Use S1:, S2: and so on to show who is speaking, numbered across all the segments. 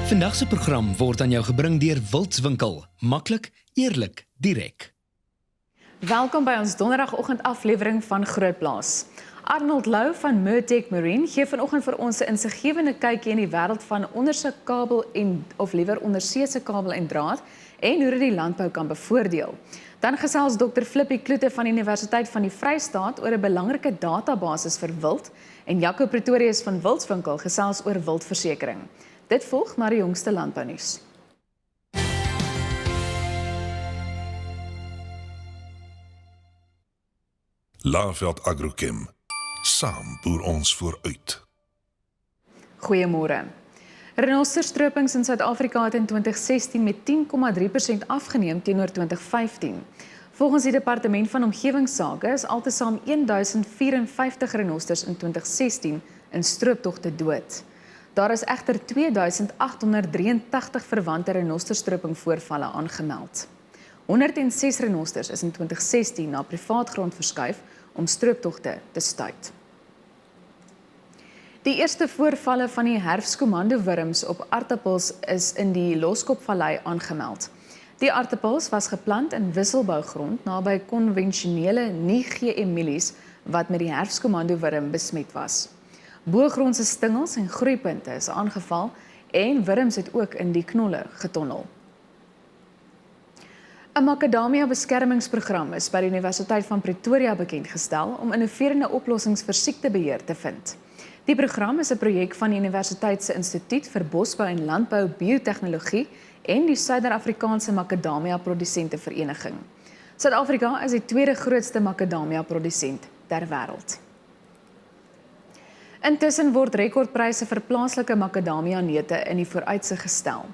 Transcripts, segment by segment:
S1: Vandag se program word aan jou gebring deur Wildswinkel. Maklik, eerlik, direk.
S2: Welkom by ons donderdagoggend aflewering van Grootplaas. Arnold Lou van Murtec Marine gee vanoggend vir ons 'n insiggewende kykie in die wêreld van onderse kabel of liewer onderseese kabel en draad en hoe dit die landbou kan bevoordeel. Dan gesels Dr. Flippie Kloete van die Universiteit van die Vrystaat oor 'n belangrike databasis vir wild en Jaco Pretorius van Wildswinkel gesels oor wildversekering. Dit volg na die jongste landbounuus.
S3: Laarveld Agrochem. Saam boer ons vooruit.
S2: Goeiemôre. Renosterstropings in Suid-Afrika het in 2016 met 10,3% afgeneem teenoor 2015. Volgens die Departement van Omgewingsake is altesaam 1054 renosters in 2016 in strooptogte dood. Daar is egter 2883 verwante renosterstroping voorvalle aangemeld. 106 renosters is in 2016 na privaat grond verskuif om strooptogte te stuit. Die eerste voorvalle van die herfskomandowurms op aartappels is in die Loskopvallei aangemeld. Die aartappels was geplant in wisselbougrond naby konvensionele nie-GM-mielies wat met die herfskomandowurm besmet was. Boogrondse stingels en groeipunte is aangeval en wurms het ook in die knolle getonnel. 'n Makadamia beskermingsprogram is by die Universiteit van Pretoria bekendgestel om innoverende oplossings vir siektebeheer te vind. Die program is 'n projek van die Universiteit se Instituut vir Bosbou en Landbou Biotehnologie en die Suider-Afrikaanse Makadamia Produsente Vereniging. Suid-Afrika is die tweede grootste makadamia produsent ter wêreld. Intussen word rekordpryse vir plaaslike makadamia neute in die vooruitsig gestel.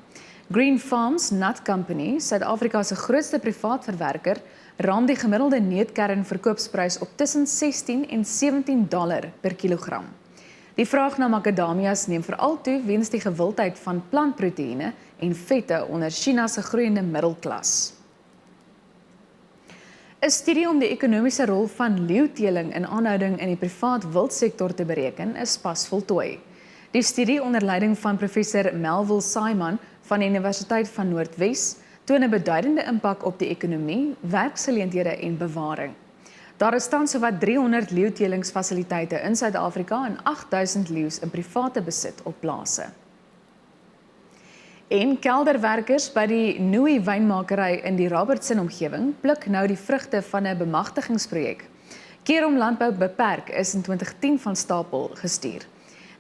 S2: Green Farms Nut Company, Suid-Afrika se grootste privaat verwerker, raam die gemiddelde neutkern verkoopsprys op tussen $16 en $17 per kilogram. Die vraag na makadamias neem veral toe weens die gewildheid van plantproteïene en vette onder China se groeiende middelklas. 'n Studie om die ekonomiese rol van leeuteling in aanhouding in die privaat wildsektor te bereken is pas voltooi. Die studie onder leiding van professor Melville Simon van die Universiteit van Noordwes toon 'n beduidende impak op die ekonomie, werksgeleenthede en bewaring. Daar is tans sowat 300 leeutelingsfasiliteite in Suid-Afrika en 8000 leeu's in private besit op plase. En kelderwerkers by die Nui wynmakery in die Robertson omgewing pluk nou die vrugte van 'n bemagtigingsprojek. Keer om landbou beperk is in 2010 van stapel gestuur.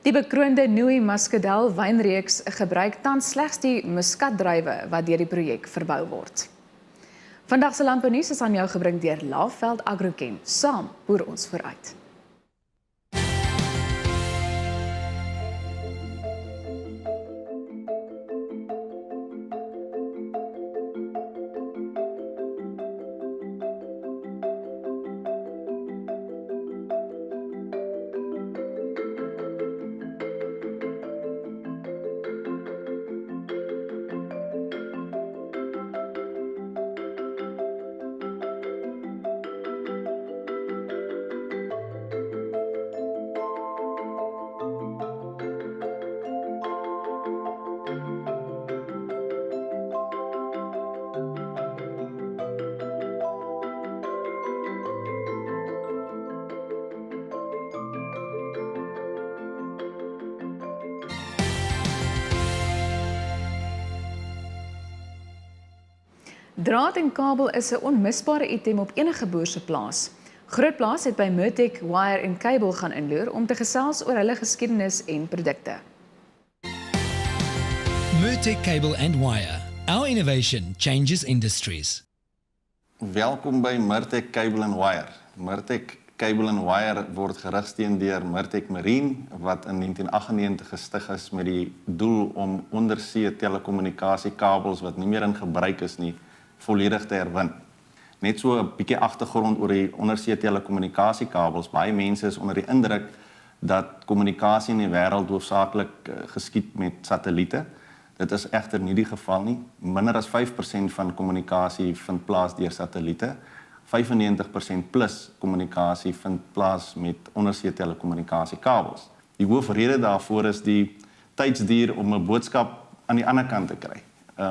S2: Die bekroonde Nui Muscadel wynreeks gebruik tans slegs die muskatdruiwe wat deur die projek verbou word. Vandag se landbounuus is aan jou gebring deur Laarveld Agrochem. Saam boer ons vooruit. Draad en kabel is 'n onmisbare item op enige boer se plaas. Grootplaas het by Murtec Wire and Cable gaan inloer om te gesels oor hulle geskiedenis en produkte.
S1: Murtec Cable and Wire. Our innovation changes industries.
S4: Welkom by Murtec Cable and Wire. Murtec Cable and Wire word gerugsteun deur Murtec Marine wat in 1998 gestig is met die doel om ondersee telekommunikasiekabels wat nie meer in gebruik is nie volledig te herwin. Net so 'n bietjie agtergrond oor die ondersee telekommunikasiekabels. Baie mense is onder die indruk dat kommunikasie in die wêreld hoofsaaklik geskied met satelliete. Dit is egter nie die geval nie. Minder as 5% van kommunikasie vind plaas deur satelliete. 95% plus kommunikasie vind plaas met ondersee telekommunikasiekabels. Die hoofrede daarvoor is die tydsduur om 'n boodskap aan die ander kant te kry.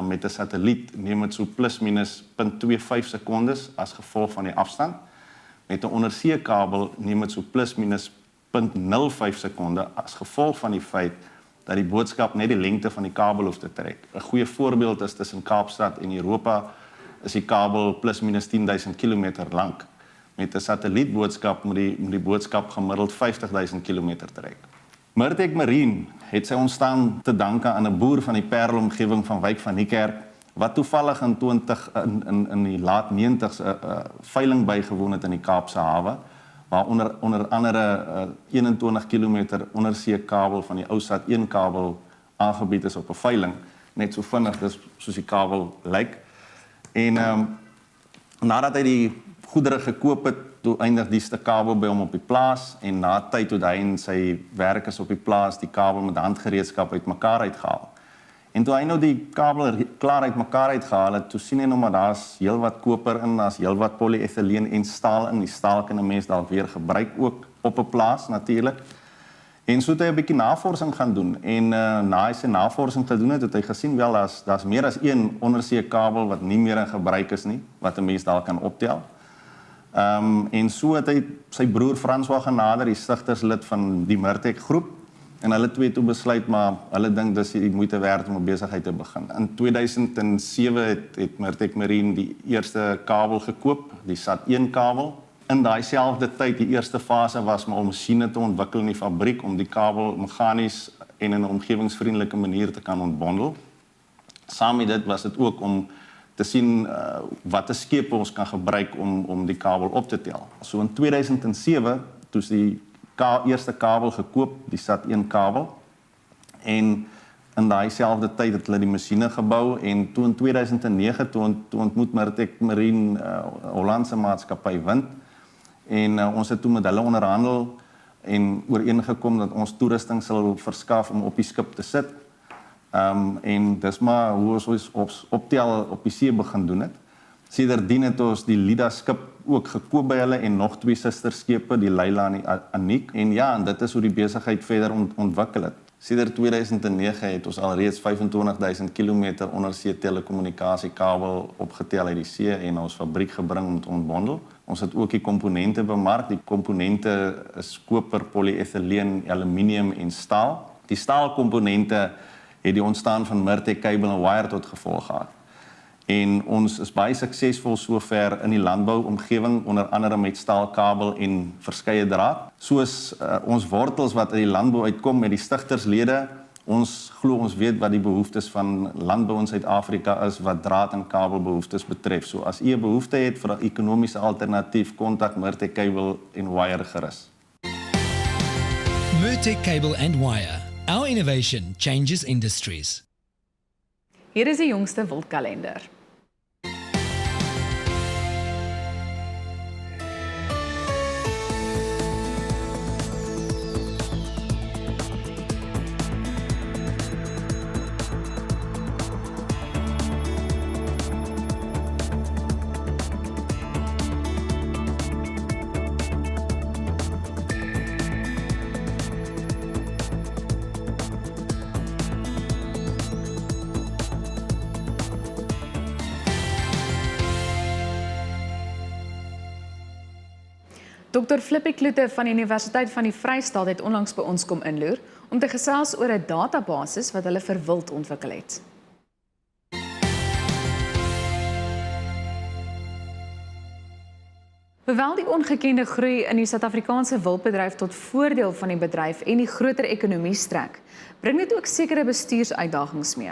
S4: Met 'n satelliet neem dit so plus minus 0.25 sekondes as gevolg van die afstand. Met 'n onderseekabel neem dit so plus minus 0.05 sekonde as gevolg van die feit dat die boodskap net die lengte van die kabel hoef te trek. 'n Goeie voorbeeld is tussen Kaapstad en Europa is die kabel plus minus 10.000 kilometer lank. Met 'n satellietboodskap moet die boodskap gemiddeld 50.000 kilometer trek. Murtek Marine het sy ontstaan te danke aan 'n boer van die Parelomgewing van Wyk van Niekerk wat toevallig in die laat 90s 'n veiling bygewoon het in die Kaapse hawe, waar onder andere 21 km onderseekabel van die ou SAT1 kabel aangebied is op 'n veiling, net so vinnig dis soos die kabel lyk. En nadat hy die goedere gekoop het, toe eindig die stuk kabel by hom op die plaas en na tyd toe hy en sy werkers op die plaas die kabel met handgereedskap uitmekaar uitgehaal. En toe hy nou die kabel klaar uitmekaar uitgehaal het, toe sien hy nou maar daar's heelwat koper in, daar's heelwat polyethyleen en staal in. Die staal kan 'n mens dalk weer gebruik ook op 'n plaas natuurlik. En so het hy 'n bietjie navorsing gaan doen en na hy sy navorsing gedoen het hy gesien wel daar's meer as een onderseekabel wat nie meer in gebruik is nie, wat 'n mens dalk kan optel. En so het hy sy broer François genader, die stigterslid van die Murtek groep, en hulle twee toe besluit maar hulle dink dis die moeite werd om 'n besigheid te begin. In 2007 het Murtek Marine die eerste kabel gekoop, die SAT1 kabel. In daai selfde tyd, die eerste fase was om masjiene te ontwikkel in die fabriek om die kabel meganies en in 'n omgewingsvriendelike manier te kan ontbondel. Saam met dit was dit ook om te sien watter skepe ons kan gebruik om die kabel op te tel. So in 2007 toe is die eerste kabel gekoop, die SAT1 kabel, en in daai selfde tyd het hulle die masjiene gebou en toe in 2009 toe ontmoet Murtek Marine Hollandse maatskappy Wind en ons het toe met hulle onderhandel en ooreengekom dat ons toerusting sal verskaf om op die skip te sit. En dis maar hoe ons optel op die see begin doen het. Sedertdien het ons die Lida skip ook gekoop by hulle en nog twee susterskepe, die Leila en die Aniek. En ja, en dit is hoe die besigheid verder ontwikkel het. Sedert 2009 het ons alreeds 25.000 kilometer ondersee telekommunikasiekabel opgetel uit die see en ons fabriek gebring om te ontbondel. Ons het ook die komponente bemark. Die komponente is koper, polyethyleen, aluminium en staal. Die staalkomponente het die ontstaan van Murtek Cable and Wire tot gevolg gehad. En ons is baie suksesvol sover in die landbouomgewing, onder andere met staalkabel en verskeie draad. Soos ons wortels wat uit die landbou uitkom met die stigterslede, ons glo ons weet wat die behoeftes van landbou in Suid-Afrika is wat draad en kabelbehoeftes betref. So as u 'n behoefte het vir 'n ekonomiese alternatief, kontak Murtek Cable and Wire gerus.
S1: Murtek Cable and Wire. Our innovation changes industries.
S2: Hier is die jongste wildkalender. Dr. Flippie Kloete van die Universiteit van die Vrystaat het onlangs by ons kom inloer om te gesels oor 'n databasis wat hulle vir wild ontwikkel het. Hoewel die ongekende groei in die Suid-Afrikaanse wildbedryf tot voordeel van die bedryf en die groter ekonomie strek, bring dit ook sekere bestuursuitdagings mee.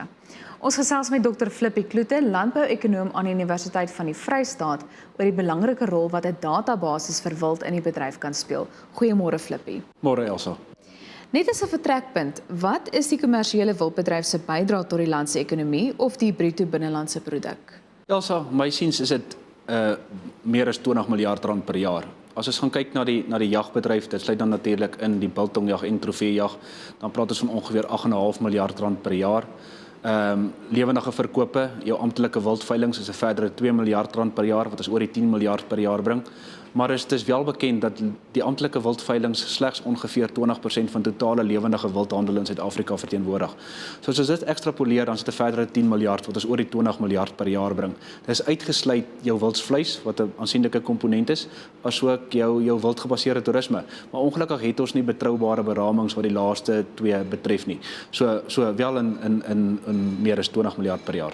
S2: Ons gesels met Dr. Flippie Kloete, landbouekonoom aan die Universiteit van die Vrystaat, oor die belangrike rol wat 'n databasis vir wild in die bedryf kan speel. Goeiemôre Flippie.
S5: Môre Elsa.
S2: Net as 'n vertrekpunt, wat is die kommersiële wildbedryf se bydrae tot die land se ekonomie of die bruto binnelandse produk?
S5: Elsa, my siens is dit meer as 20 miljard rand per jaar. As ons gaan kyk na die jagbedryf, dit sluit dan natuurlik in die biltongjag en trofeejag, dan praat ons van ongeveer 8,5 miljard rand per jaar. Lewendige verkope, jou amptelike wildveilings is 'n verdere 2 miljard rand per jaar wat ons oor die 10 miljard per jaar bring. maar dit is wel bekend dat die amptelike wildveiling slegs ongeveer 20% van totale lewendige wildhandel in Suid-Afrika verteenwoordig. So as ons dit ekstrapoleer, dan is dit 'n verdere 10 miljard wat ons oor die 20 miljard per jaar bring. Dit is uitgesluit jou wildsvleis wat 'n aansienlike komponent is, asook jou wildgebaseerde toerisme. Maar ongelukkig het ons nie betroubare beramings wat die laaste twee betref nie. So wel in meer as 20 miljard per jaar.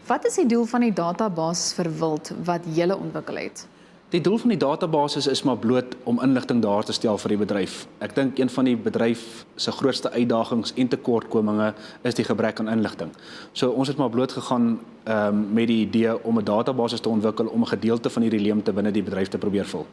S2: Wat is die doel van die databasis vir wild wat julle ontwikkel het?
S5: Die doel van die databasis is maar bloot om inligting daar te stel vir die bedryf. Ek dink een van die bedryf se grootste uitdagings en tekortkominge is die gebrek aan inligting. So ons het maar bloot gegaan met die idee om 'n databasis te ontwikkel om 'n gedeelte van hierdie leemte binne die bedryf te probeer vul.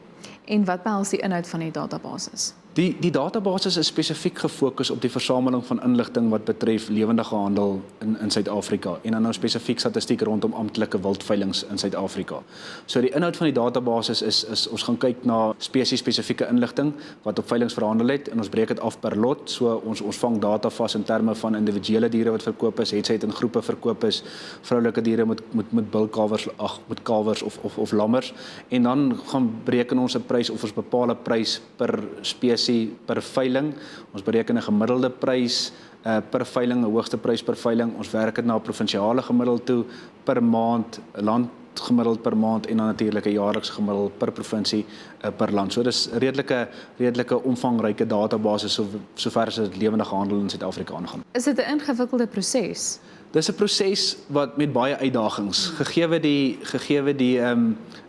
S2: En wat behels die inhoud van die databasis?
S5: Die databasis is spesifiek gefokus op die versameling van inligting wat betref lewendige handel in Suid-Afrika en dan nou spesifiek statistiek rondom amptelike wildveilings in Suid-Afrika. So die inhoud van die databasis is ons gaan kyk na spesifieke inligting wat op veilings verhandel het en ons breek dit af per lot. So ons vang data vas in terme van individuele diere wat verkoop is, het sy in groepe verkoop is, vroulike diere met bulkalwers, met kalwers of lammers en dan gaan bereken ons 'n prys of ons bepaal 'n prys per spesies per veiling. Ons bereken 'n gemiddelde prys per veiling, 'n hoogste prys per veiling. Ons werk dit na 'n provinsiale gemiddeld toe per maand, landgemiddeld per maand en dan natuurlik 'n jaarlikse gemiddeld per provinsie per land. So dis 'n redelike omvangryke database sover as dit lewendige handel in Suid-Afrika aangaan.
S2: Is dit 'n ingewikkelde proses?
S5: Dis 'n proses wat met baie uitdagings, gegeewe die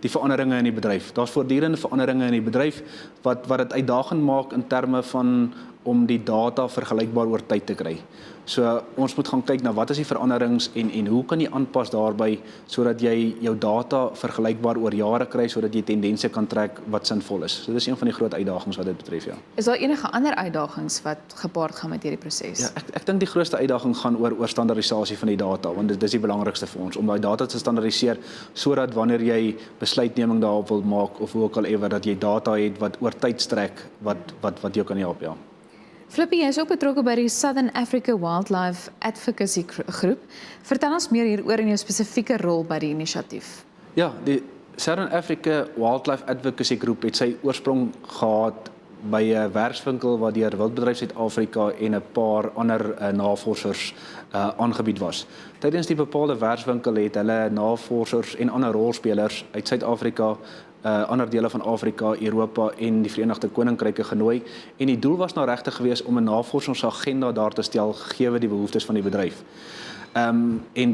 S5: veranderinge in die bedryf. Daar's voortdurende veranderinge in die bedryf wat dit uitdagend maak in terme van om die data vergelykbaar oor tyd te kry. So ons moet gaan kyk na wat is die veranderings en hoe kan jy aanpas daarbey sodat jy jou data vergelykbaar oor jare kry sodat jy tendense kan trek wat sinvol is. So dis een van die groot uitdagings wat dit betref, ja.
S2: Is daar enige ander uitdagings wat gepaard gaan met hierdie proses?
S5: Ja, ek dink die grootste uitdaging gaan oor standaardisasie van die data, want dit is die belangrikste vir ons om daai data te standaardiseer sodat wanneer jy besluitneming daarop wil maak of hoe ook al ewer dat jy data het wat oor tyd strek wat jou kan help, ja.
S2: Flippy, jy is ook betrokke by die Southern Africa Wildlife Advocacy groep. Vertel ons meer hieroor en jou spesifieke rol by die inisiatief.
S5: Ja, die Southern Africa Wildlife Advocacy groep het sy oorsprong gehad by 'n werkswinkel wat deur Wildbedryf Suid-Afrika en 'n paar ander navorsers aangebied was. Tydens die bepaalde werkswinkel het hulle navorsers en ander rolspelers uit Suid-Afrika, ander dele van Afrika, Europa en die Verenigde Koninkryke genooi en die doel was nou regtig geweest om 'n navorsingsagenda daar te stel gegee die behoeftes van die bedryf. En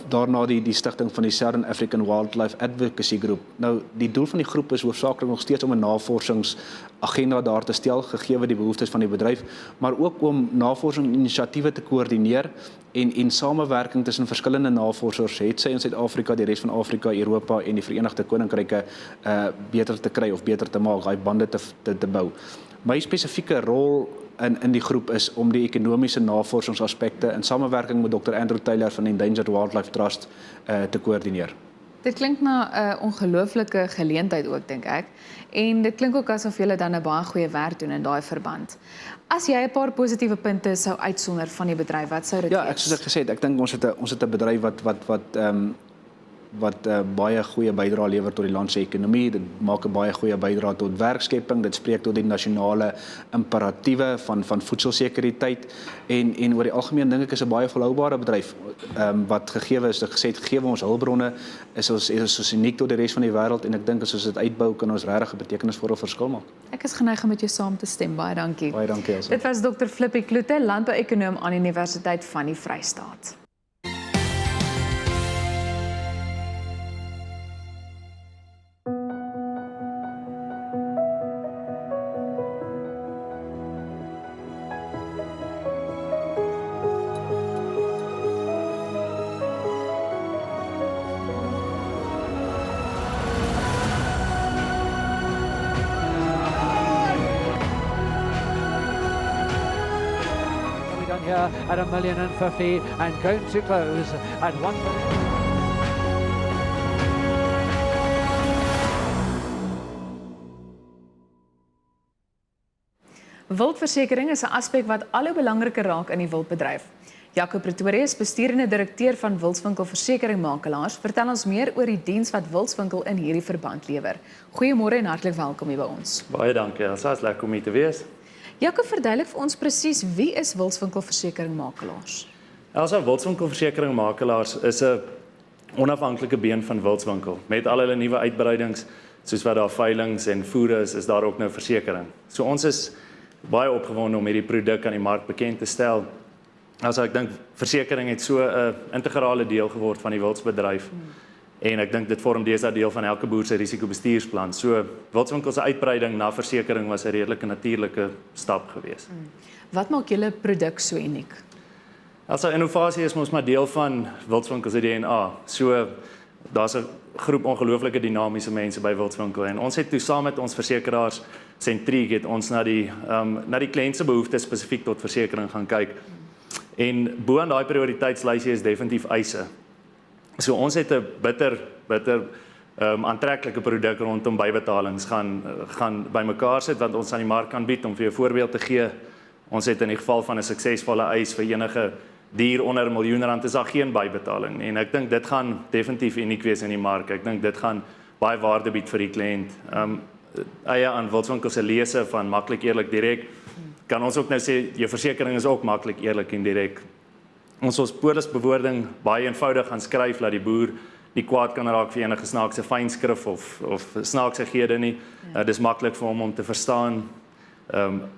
S5: daarna die stigting van die Southern African Wildlife Advocacy Group. Nou, die doel van die groep is hoofsaaklik nog steeds om 'n navorsingsagenda daar te stel, gegee die behoeftes van die bedryf, maar ook om navorsingsinisiatiewe te koördineer en samewerking tussen verskillende navorsers, het sy in Suid-Afrika, die res van Afrika, Europa en die Verenigde Koninkryke beter te kry of beter te maak, daai bande te bou. My spesifieke rol in die groep is om die ekonomiese navorsingsaspekte in samewerking met Dr. Andrew Taylor van Endangered Wildlife Trust te koördineer.
S2: Dit klink na 'n ongelooflike geleentheid ook, dink ek. En dit klink ook asof julle dan 'n baie goeie werk doen in daai verband. As jy 'n paar positiewe punte sou uitsonder van die bedryf, wat sou dit wees?
S5: Soos ek gesê het, ek dink ons het 'n bedryf wat baie goeie bydrae lewer tot die land se ekonomie. Dit maak 'n baie goeie bydrae tot werkskepping. Dit spreek tot die nasionale imperatiewe van voedselsekuriteit en oor die algemeen dink ek is 'n baie volhoubare bedryf wat gegee ons hulpbronne is ons uniek tot die res van die wêreld en ek dink as ons dit uitbou kan ons regtig 'n betekenisvolle verskil maak.
S2: Ek is geneig om met jou saam te stem. Baie dankie.
S5: Baie dankie, Elsa.
S2: Dit was Dr. Flippy Kloete, landbouekonoom aan die Universiteit van die Vrystaat.
S6: Here at $1,050,000 and going to close at $1 million.
S2: Wildversekering is 'n aspek wat al hoe belangriker raak in die wildbedryf. Jaco Pretorius, bestuurende direkteur van Wildswinkel Versekeringmakelaars, vertel ons meer oor die diens wat Wildswinkel in hierdie verband lewer. Goeiemôre en hartlik welkom hier by ons.
S7: Baie dankie, Elsa, is lekker om hier te wees.
S2: Jaco, verduidelik vir ons presies wie is Wildswinkel Versekeringmakelaars?
S7: Elsa, Wildswinkel Versekeringmakelaars is 'n onafhanklike been van Wildswinkel. Met al hulle nuwe uitbreidings, soos wat daar veilinge en voere is daar ook nou versekering. So ons is baie opgewonde om hierdie produk aan die mark bekend te stel. Also ek dink versekering het so 'n integrale deel geword van die wildsbedryf. En ek dink dit vorm deesdae deel van elke boer se risikobestuursplan. So Wildswinkel se uitbreiding na versekering was 'n redelike natuurlike stap geweest.
S2: Wat maak julle produk so uniek?
S7: Also innovasie is mos maar deel van Wildswinkel se DNA. So daar's 'n groep ongelooflike dinamiese mense by Wildswinkel en ons het toe saam met ons versekeraars sentriek het ons na die kliënt se behoeftes spesifiek tot versekering gaan kyk. En bo aan daai prioriteitslysie is definitief eise. So ons het 'n bitter aantreklike produk rondom bybetalings gaan bymekaar sit wat ons aan die mark kan bied. Om vir jou 'n voorbeeld te gee, ons het in die geval van 'n suksesvolle eis vir enige dier onder R1 miljoen is daar geen bybetaling nie. En ek dink dit gaan definitief uniek wees in die mark. Ek dink dit gaan baie waarde bied vir die kliënt. Eie aan Wildswinkel se lese van maklik, eerlik, direk. Kan ons ook nou sê jou versekering is ook maklik, eerlik en direk. Ons polisbewoording baie eenvoudig gaan skryf dat die boer nie kwaad kan raak vir enige snaakse fynskrif of snaakse gehede nie. Dis maklik vir hom om te verstaan.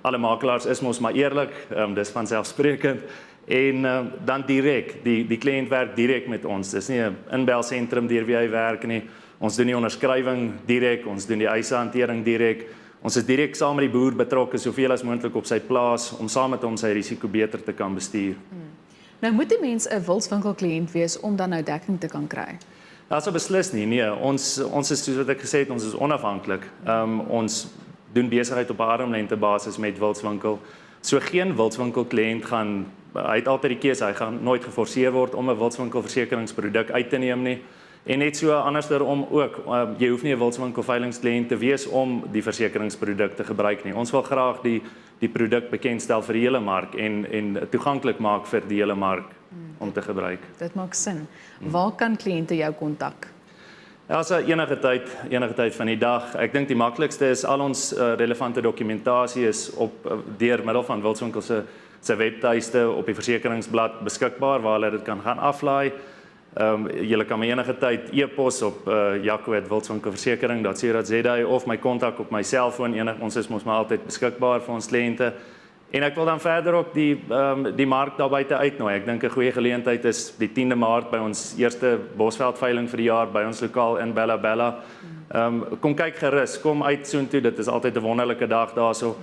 S7: Alle makelaars is mos maar eerlik, dis vanselfsprekend. En dan direk, die kliënt werk direk met ons. Dis nie 'n inbelsentrum deur wie hy werk nie. Ons doen die onderskrywing direk, ons doen die eisehantering direk. Ons is direk saam met die boer betrokke soveel as moontlik op sy plaas om saam met hom sy risiko beter te kan bestuur.
S2: Nou moet 'n mens 'n Wildswinkel kliënt wees om dan nou dekking te kan kry.
S7: Also beslis nie. Nee, ons is soos wat ek gesê het, ons is onafhanklik. Ons doen besigheid op 'n armlengte basis met Wildswinkel. So geen Wildswinkel kliënt hy het altyd die keuse, hy gaan nooit geforseer word om 'n Wildswinkel versekeringsproduk uit te neem nie. En net so andersom ook, jy hoef nie 'n Wildswinkel veilingskliënt te wees om die versekeringsproduk te gebruik nie. Ons wil graag die produk bekendstel vir die hele mark en toeganklik maak vir die hele mark om te gebruik.
S2: Dit maak sin. Waar kan kliënte jou kontak?
S7: Also enige tyd van die dag. Ek dink die maklikste is al ons relevante dokumentasie is deur middel van Wildswinkel se webtuiste op die versekeringsblad beskikbaar waar hulle dit kan gaan aflaai. Julle kan my enige tyd e-pos op jaco@wildswinkelversekering.co.za of my kontak op my selfoon. Ons is mos maar altyd beskikbaar vir ons kliënte. En ek wil dan verder ook die mark daar buite uitnooi. Ek dink 'n goeie geleentheid is die 10de Maart by ons eerste bosveldveiling vir die jaar by ons lokaal in Bella Bella. Kom kyk gerus, kom uit soontoe, dit is altyd 'n wonderlike dag daarso.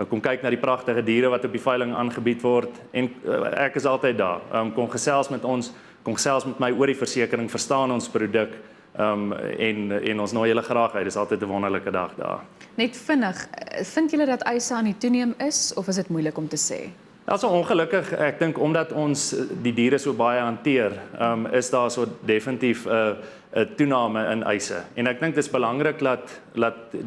S7: Kom kyk na die pragtige diere wat op die veiling aangebied word en ek is altyd daar. Kom gesels met ons, kom gesels met my oor die versekering, verstaan ons produk en ons nooi julle graag uit. Dis altyd 'n wonderlike dag daar.
S2: Net vinnig, vind julle dat eise aan die toeneem is of is dit moeilik om te sê?
S7: Also ongelukkig, ek dink omdat ons die diere so baie hanteer, is daar so definitief 'n toename in eise. En ek dink dit is belangrik dat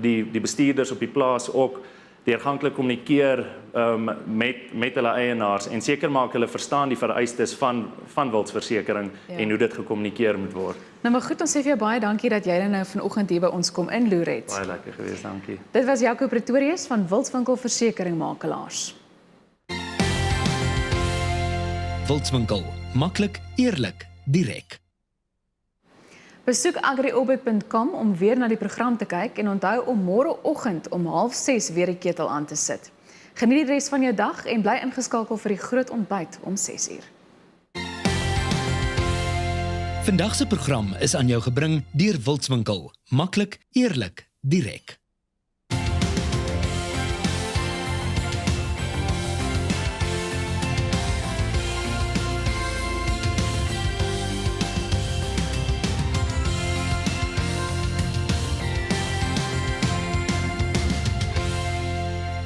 S7: die bestuurders op die plaas ook deurganklik kommunikeer met hulle eienaars en seker maak hulle verstaan die vereistes van wildsversekering en hoe dit gekommunikeer moet word.
S2: Nou maar goed, ons sê vir jou baie dankie dat jy nou vanoggend hier by ons kom inloer het.
S7: Baie lekker geweest, dankie.
S2: Dit was Jaco Pretorius van Wildswinkel Versekeringmakelaars.
S1: Wildswinkel, maklik, eerlik, direk.
S2: Besoek agriorbit.com om weer na die program te kyk en onthou om môreoggend om 5:30 weer die ketel aan te sit. Geniet die res van jou dag en bly ingeskakel vir die groot ontbyt om 6:00.
S1: Vandag se program is aan jou gebring deur Wildswinkel, maklik, eerlik, direk.